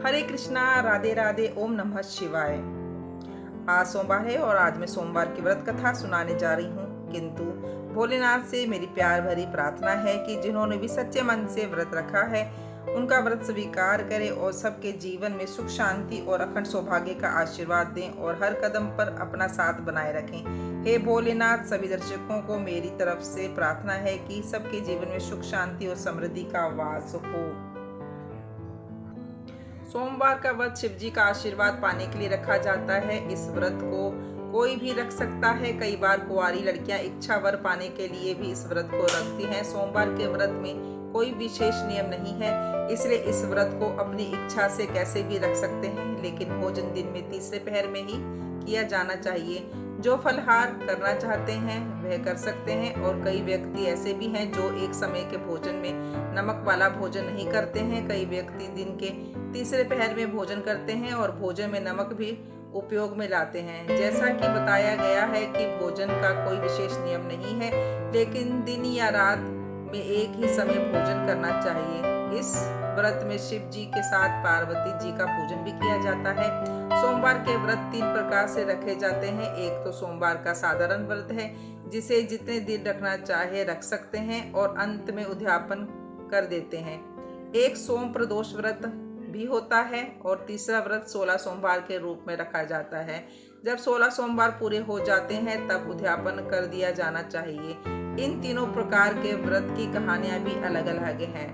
हरे कृष्णा, राधे राधे, ओम नमः शिवाय। आज सोमवार है और आज मैं सोमवार की व्रत कथा सुनाने जा रही हूँ। किंतु भोलेनाथ से मेरी प्यार भरी प्रार्थना है कि जिन्होंने भी सच्चे मन से व्रत रखा है उनका व्रत स्वीकार करें और सबके जीवन में सुख शांति और अखंड सौभाग्य का आशीर्वाद दें और हर कदम पर अपना साथ बनाए रखें। हे भोलेनाथ, सभी दर्शकों को मेरी तरफ से प्रार्थना है कि सबके जीवन में सुख शांति और समृद्धि का वास हो। सोमवार का व्रत शिव जी का आशीर्वाद पाने के लिए रखा जाता है। इस व्रत को कोई भी रख सकता है। कई बार कुंवारी लड़कियां इच्छा वर पाने के लिए भी इस व्रत को रखती हैं। सोमवार के व्रत में कोई विशेष नियम नहीं है, इसलिए इस व्रत को अपनी इच्छा से कैसे भी रख सकते हैं, लेकिन भोजन दिन में तीसरे पहर में ही किया जाना चाहिए। जो फलाहार करना चाहते हैं वह कर सकते हैं और कई व्यक्ति ऐसे भी हैं जो एक समय के भोजन में नमक वाला भोजन नहीं करते हैं। कई व्यक्ति दिन के तीसरे पहर में भोजन करते हैं और भोजन में नमक भी उपयोग में लाते हैं। जैसा कि बताया गया है कि भोजन का कोई विशेष नियम नहीं है, लेकिन दिन या रात में एक ही समय भोजन करना चाहिए। इस व्रत में शिव जी के साथ पार्वती जी का पूजन भी किया जाता है। सोमवार के व्रत 3 प्रकार से रखे जाते हैं। एक तो सोमवार का साधारण व्रत है, जिसे जितने दिन रखना चाहे रख सकते हैं और अंत में उद्यापन कर देते हैं। एक सोम प्रदोष व्रत भी होता है और तीसरा व्रत 16 सोमवार के रूप में रखा जाता है। जब 16 सोमवार पूरे हो जाते हैं तब उद्यापन कर दिया जाना चाहिए। इन तीनों प्रकार के व्रत की कहानियां भी अलग अलग हैं।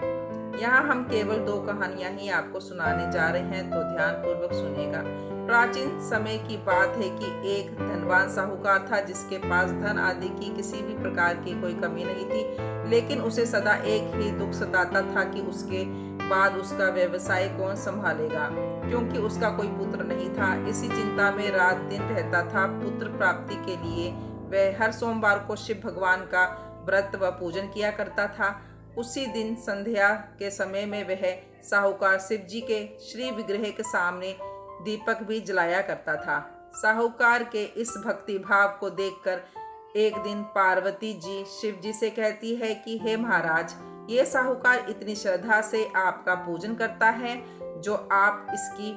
यहाँ हम केवल 2 कहानियां ही आपको सुनाने जा रहे हैं, तो ध्यान पूर्वक सुनिएगा। प्राचीन समय की बात है कि एक धनवान साहूकार था जिसके पास धन आदि की किसी भी प्रकार की कोई कमी नहीं थी, लेकिन उसे सदा एक ही दुख सताता था कि उसके बाद उसका व्यवसाय कौन संभालेगा, क्योंकि उसका कोई पुत्र नहीं था। इसी चिंता में रात दिन रहता था। पुत्र प्राप्ति के लिए वह हर सोमवार को शिव भगवान का व्रत व पूजन किया करता था। उसी दिन संध्या के समय में वह साहूकार शिव जी के श्री विग्रह के सामने दीपक भी जलाया करता था। साहूकार के इस भक्ति भाव को देखकर एक दिन पार्वती जी शिव जी से कहती है कि हे महाराज, ये साहूकार इतनी श्रद्धा से आपका पूजन करता है, जो आप इसकी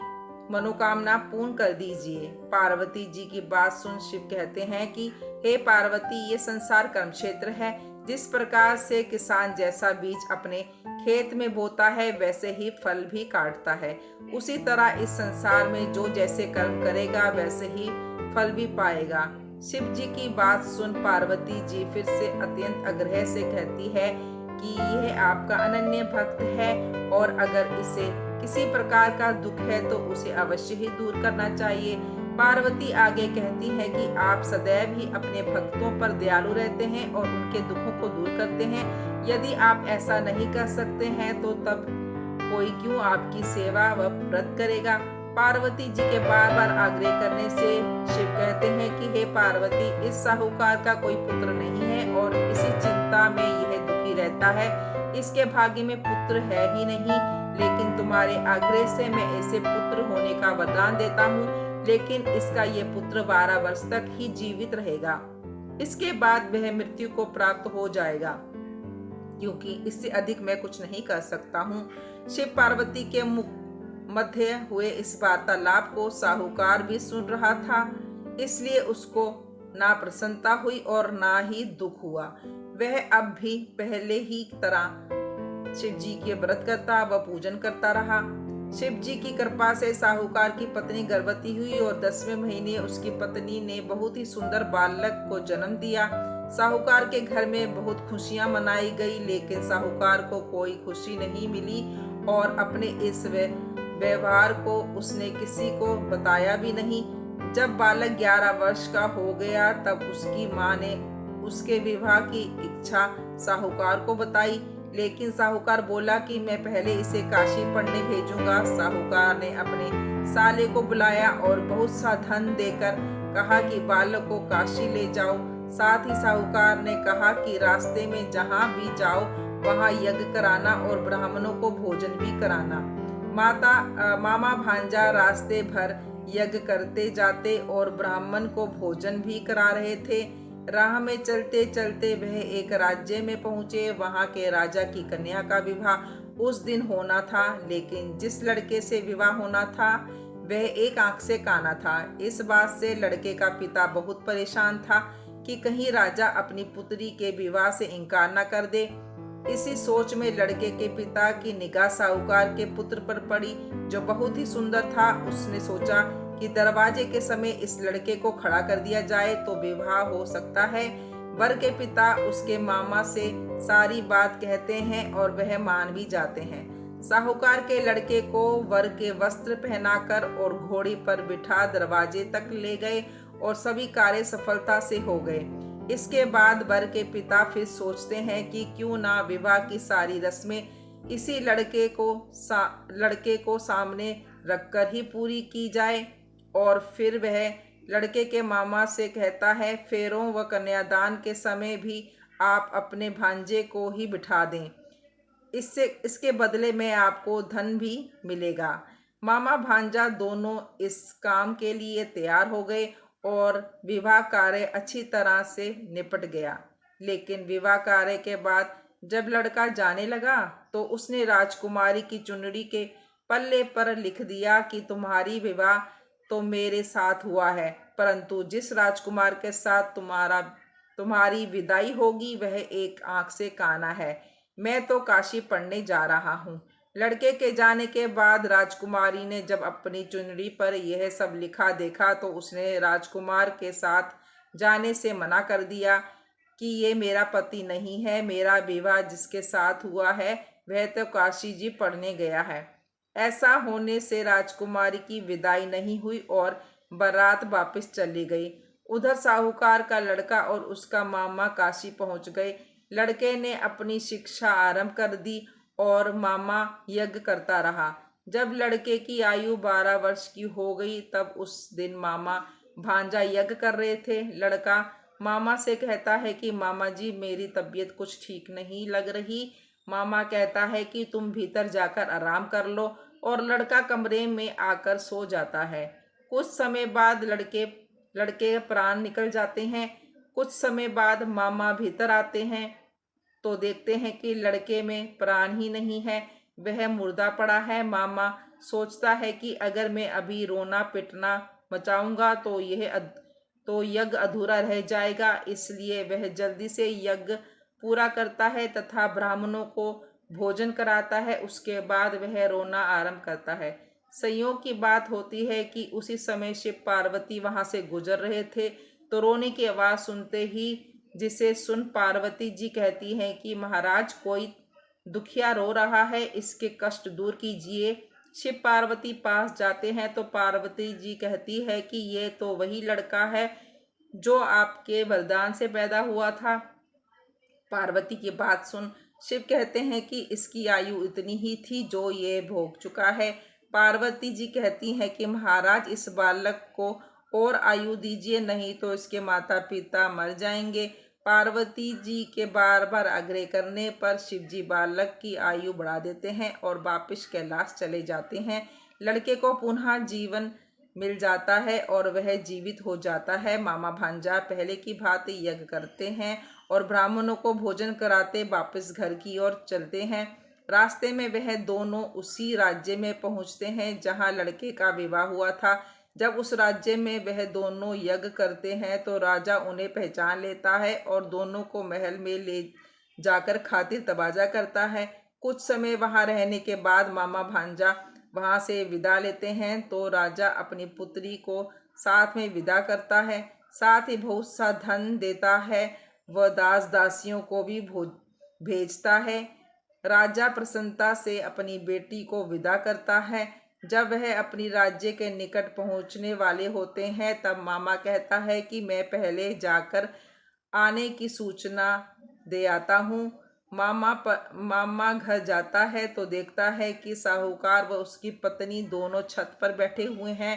मनोकामना पूर्ण कर दीजिए। पार्वती जी की बात सुन शिव कहते हैं कि हे पार्वती, ये संसार कर्म क्षेत्र है। जिस प्रकार से किसान जैसा बीज अपने खेत में बोता है वैसे ही फल भी काटता है, उसी तरह इस संसार में जो जैसे कर्म करेगा वैसे ही फल भी पाएगा। शिव जी की बात सुन पार्वती जी फिर से अत्यंत आग्रह से कहती है कि यह आपका अनन्य भक्त है और अगर इसे किसी प्रकार का दुख है तो उसे अवश्य ही दूर करना चाहिए। पार्वती आगे कहती है कि आप सदैव ही अपने भक्तों पर दयालु रहते हैं और उनके दुखों को दूर करते हैं। यदि आप ऐसा नहीं कर सकते हैं तो तब कोई क्यों आपकी सेवा व व्रत करेगा। पार्वती जी के बार बार आग्रह करने से शिव कहते हैं कि हे पार्वती, इस साहूकार का कोई पुत्र नहीं है और इसी चिंता में यह दुखी रहता है। इसके भाग्य में पुत्र है ही नहीं, लेकिन तुम्हारे आग्रह से मैं इसे पुत्र होने का वरदान देता हूँ, लेकिन इसका ये पुत्र 12 वर्ष तक ही जीवित रहेगा। इसके बाद वह मृत्यु को प्राप्त हो जाएगा, क्योंकि इससे अधिक मैं कुछ नहीं कर सकता हूँ। शिव पार्वती के मध्य हुए इस वार्तालाप को साहूकार भी सुन रहा था, इसलिए उसको ना प्रसन्नता हुई और ना ही दुख हुआ। वह अब भी पहले ही तरह शिव जी के व्रत करता व पूजन करता रहा। शिव जी की कृपा से साहूकार की पत्नी गर्भवती हुई और 10वें महीने उसकी पत्नी ने बहुत ही सुंदर बालक को जन्म दिया। साहूकार के घर में बहुत खुशियां मनाई गई, लेकिन साहूकार को कोई खुशी नहीं मिली और अपने इस व्यवहार को उसने किसी को बताया भी नहीं। जब बालक 11 वर्ष का हो गया तब उसकी माँ ने उसके विवाह की इच्छा साहूकार को बताई, लेकिन साहूकार बोला कि मैं पहले इसे काशी पढ़ने भेजूंगा। साहूकार ने अपने साले को बुलाया और बहुत सा धन देकर कहा कि बालक को काशी ले जाओ। साथ ही साहूकार ने कहा कि रास्ते में जहाँ भी जाओ वहाँ यज्ञ कराना और ब्राह्मणों को भोजन भी कराना। मामा भांजा रास्ते भर यज्ञ करते जाते और ब्राह्मण को भोजन भी करा रहे थे। राह में चलते चलते वह एक राज्य में पहुंचे। वहां के राजा की कन्या का विवाह उस दिन होना था, लेकिन जिस लड़के से विवाह होना था वह एक आंख से काना था। इस बात से लड़के का पिता बहुत परेशान था कि कहीं राजा अपनी पुत्री के विवाह से इनकार न कर दे। इसी सोच में लड़के के पिता की निगाह साहूकार के पुत्र पर पड़ी, जो बहुत ही सुंदर था। उसने सोचा कि दरवाजे के समय इस लड़के को खड़ा कर दिया जाए तो विवाह हो सकता है। वर के पिता उसके मामा से सारी बात कहते हैं और वह मान भी जाते हैं। साहूकार के लड़के को वर के वस्त्र पहनाकर और घोड़ी पर बिठा दरवाजे तक ले गए और सभी कार्य सफलता से हो गए। इसके बाद वर के पिता फिर सोचते हैं कि क्यों ना विवाह की सारी रस्में इसी लड़के को सामने रखकर ही पूरी की जाए। और फिर वह लड़के के मामा से कहता है, फेरों व कन्यादान के समय भी आप अपने भांजे को ही बिठा दें, इसके बदले में आपको धन भी मिलेगा। मामा भांजा दोनों इस काम के लिए तैयार हो गए और विवाह कार्य अच्छी तरह से निपट गया। लेकिन विवाह कार्य के बाद जब लड़का जाने लगा तो उसने राजकुमारी की चुनरी के पल्ले पर लिख दिया कि तुम्हारी विवाह तो मेरे साथ हुआ है, परंतु जिस राजकुमार के साथ तुम्हारी विदाई होगी वह एक आंख से काना है। मैं तो काशी पढ़ने जा रहा हूँ। लड़के के जाने के बाद राजकुमारी ने जब अपनी चुनरी पर यह सब लिखा देखा तो उसने राजकुमार के साथ जाने से मना कर दिया कि ये मेरा पति नहीं है। मेरा विवाह जिसके साथ हुआ है वह तो काशी जी पढ़ने गया है। ऐसा होने से राजकुमारी की विदाई नहीं हुई और बारात वापस चली गई। उधर साहूकार का लड़का और उसका मामा काशी पहुंच गए। लड़के ने अपनी शिक्षा आरंभ कर दी और मामा यज्ञ करता रहा। जब लड़के की आयु 12 वर्ष की हो गई तब उस दिन मामा भांजा यज्ञ कर रहे थे। लड़का मामा से कहता है कि मामा जी, मेरी तबीयत कुछ ठीक नहीं लग रही। मामा कहता है कि तुम भीतर जाकर आराम कर लो और लड़का कमरे में आकर सो जाता है। कुछ समय बाद लड़के प्राण निकल जाते हैं। कुछ समय बाद मामा भीतर आते हैं तो देखते हैं कि लड़के में प्राण ही नहीं है, वह मुर्दा पड़ा है। मामा सोचता है कि अगर मैं अभी रोना पिटना मचाऊंगा तो यज्ञ अधूरा रह जाएगा, इसलिए वह जल्दी से यज्ञ पूरा करता है तथा ब्राह्मणों को भोजन कराता है। उसके बाद वह रोना आरंभ करता है। संयोग की बात होती है कि उसी समय शिव पार्वती वहां से गुजर रहे थे तो रोने की आवाज सुनते ही, जिसे सुन पार्वती जी कहती हैं कि महाराज, कोई दुखिया रो रहा है, इसके कष्ट दूर कीजिए। शिव पार्वती पास जाते हैं तो पार्वती जी कहती है कि ये तो वही लड़का है जो आपके वरदान से पैदा हुआ था। पार्वती की बात सुन शिव कहते हैं कि इसकी आयु इतनी ही थी जो ये भोग चुका है। पार्वती जी कहती हैं कि महाराज, इस बालक को और आयु दीजिए, नहीं तो इसके माता पिता मर जाएंगे। पार्वती जी के बार बार आग्रह करने पर शिव जी बालक की आयु बढ़ा देते हैं और वापिस कैलाश चले जाते हैं। लड़के को पुनः जीवन मिल जाता है और वह जीवित हो जाता है। मामा भांजा पहले की भांति यज्ञ करते हैं और ब्राह्मणों को भोजन कराते वापस घर की ओर चलते हैं। रास्ते में वह दोनों उसी राज्य में पहुंचते हैं जहां लड़के का विवाह हुआ था। जब उस राज्य में वह दोनों यज्ञ करते हैं तो राजा उन्हें पहचान लेता है और दोनों को महल में ले जाकर खातिर तबाजा करता है। कुछ समय वहां रहने के बाद मामा भांजा वहां से विदा लेते हैं तो राजा अपनी पुत्री को साथ में विदा करता है, साथ ही बहुत सा धन देता है। वह दास दासियों को भी भेजता है। राजा प्रसन्नता से अपनी बेटी को विदा करता है। जब वह अपनी राज्य के निकट पहुंचने वाले होते हैं तब मामा कहता है कि मैं पहले जाकर आने की सूचना दे आता हूँ। मामा घर जाता है तो देखता है कि साहूकार व उसकी पत्नी दोनों छत पर बैठे हुए हैं।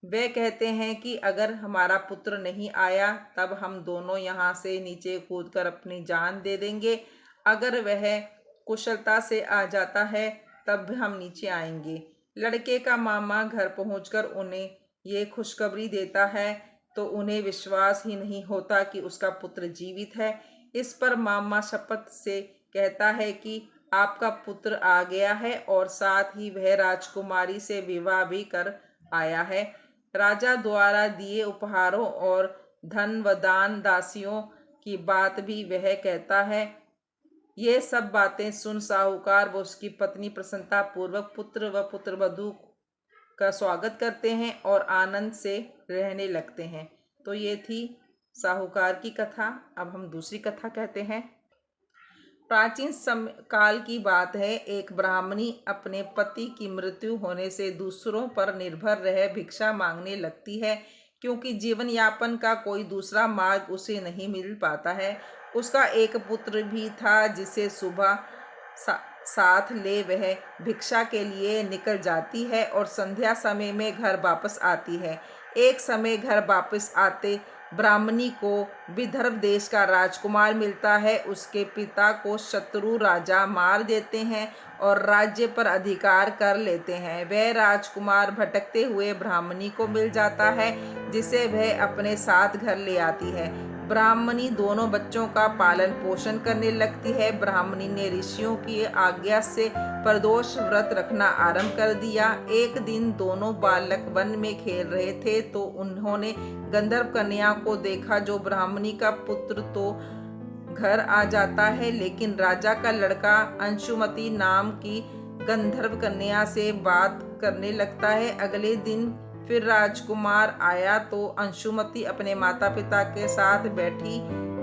वे कहते हैं कि अगर हमारा पुत्र नहीं आया तब हम दोनों यहाँ से नीचे कूदकर अपनी जान दे देंगे। अगर वह कुशलता से आ जाता है तब हम नीचे आएंगे। लड़के का मामा घर पहुंचकर उन्हें ये खुशखबरी देता है तो उन्हें विश्वास ही नहीं होता कि उसका पुत्र जीवित है। इस पर मामा शपथ से कहता है कि आपका पुत्र आ गया है और साथ ही वह राजकुमारी से विवाह भी कर आया है। राजा द्वारा दिए उपहारों और धन व दान दासियों की बात भी वह कहता है। ये सब बातें सुन साहूकार व उसकी पत्नी प्रसन्नता पूर्वक पुत्र व पुत्रवधू का स्वागत करते हैं और आनंद से रहने लगते हैं। तो ये थी साहूकार की कथा। अब हम दूसरी कथा कहते हैं। प्राचीन काल की बात है। एक ब्राह्मणी अपने पति की मृत्यु होने से दूसरों पर निर्भर रह भिक्षा मांगने लगती है, क्योंकि जीवन यापन का कोई दूसरा मार्ग उसे नहीं मिल पाता है। उसका एक पुत्र भी था, जिसे सुबह साथ ले वह भिक्षा के लिए निकल जाती है और संध्या समय में घर वापस आती है। एक समय घर वापस आते ब्राह्मणी को विदर्भ देश का राजकुमार मिलता है। उसके पिता को शत्रु राजा मार देते हैं और राज्य पर अधिकार कर लेते हैं। वह राजकुमार भटकते हुए ब्राह्मणी को मिल जाता है, जिसे वह अपने साथ घर ले आती है। ब्राह्मणी दोनों बच्चों का पालन पोषण करने लगती है। ब्राह्मणी ने ऋषियों की आज्ञा से प्रदोष व्रत रखना आरंभ कर दिया। एक दिन दोनों बालक वन में खेल रहे थे तो उन्होंने गंधर्व कन्या को देखा। जो ब्राह्मणी का पुत्र तो घर आ जाता है, लेकिन राजा का लड़का अंशुमति नाम की गंधर्व कन्या से बात करने लगता है। अगले दिन फिर राजकुमार आया तो अंशुमति अपने माता पिता के साथ बैठी।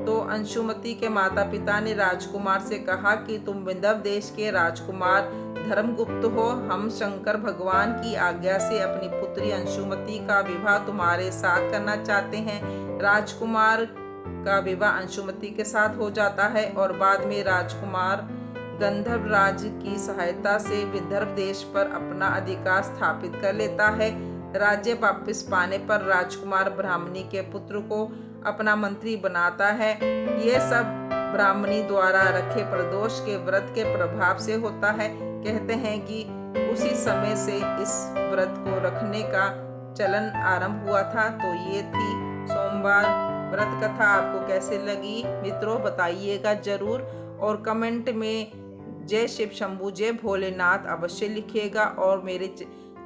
तो अंशुमति के माता पिता ने राजकुमार से कहा कि तुम विदर्भ देश के राजकुमार धर्मगुप्त हो। हम शंकर भगवान की आज्ञा से अपनी पुत्री अंशुमति का विवाह तुम्हारे साथ करना चाहते हैं। राजकुमार का विवाह अंशुमति के साथ हो जाता है और बाद में राजकुमार गंधर्व राज की सहायता से विदर्भ देश पर अपना अधिकार स्थापित कर लेता है। राज्य वापस पाने पर राजकुमार ब्राह्मणी के पुत्र को अपना मंत्री बनाता है। ये सब ब्राह्मणी द्वारा रखे प्रदोष के व्रत के प्रभाव से होता है। कहते हैं कि उसी समय से इस व्रत को रखने का चलन आरंभ हुआ था। तो ये थी सोमवार व्रत कथा। आपको कैसे लगी मित्रों बताइएगा जरूर, और कमेंट में जय शिव शंभू जय भोलेनाथ अवश्य लिखिएगा, और मेरे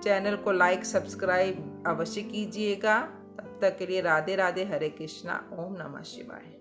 चैनल को लाइक सब्सक्राइब अवश्य कीजिएगा। तब तक के लिए राधे राधे, हरे कृष्णा, ओम नमः शिवाय।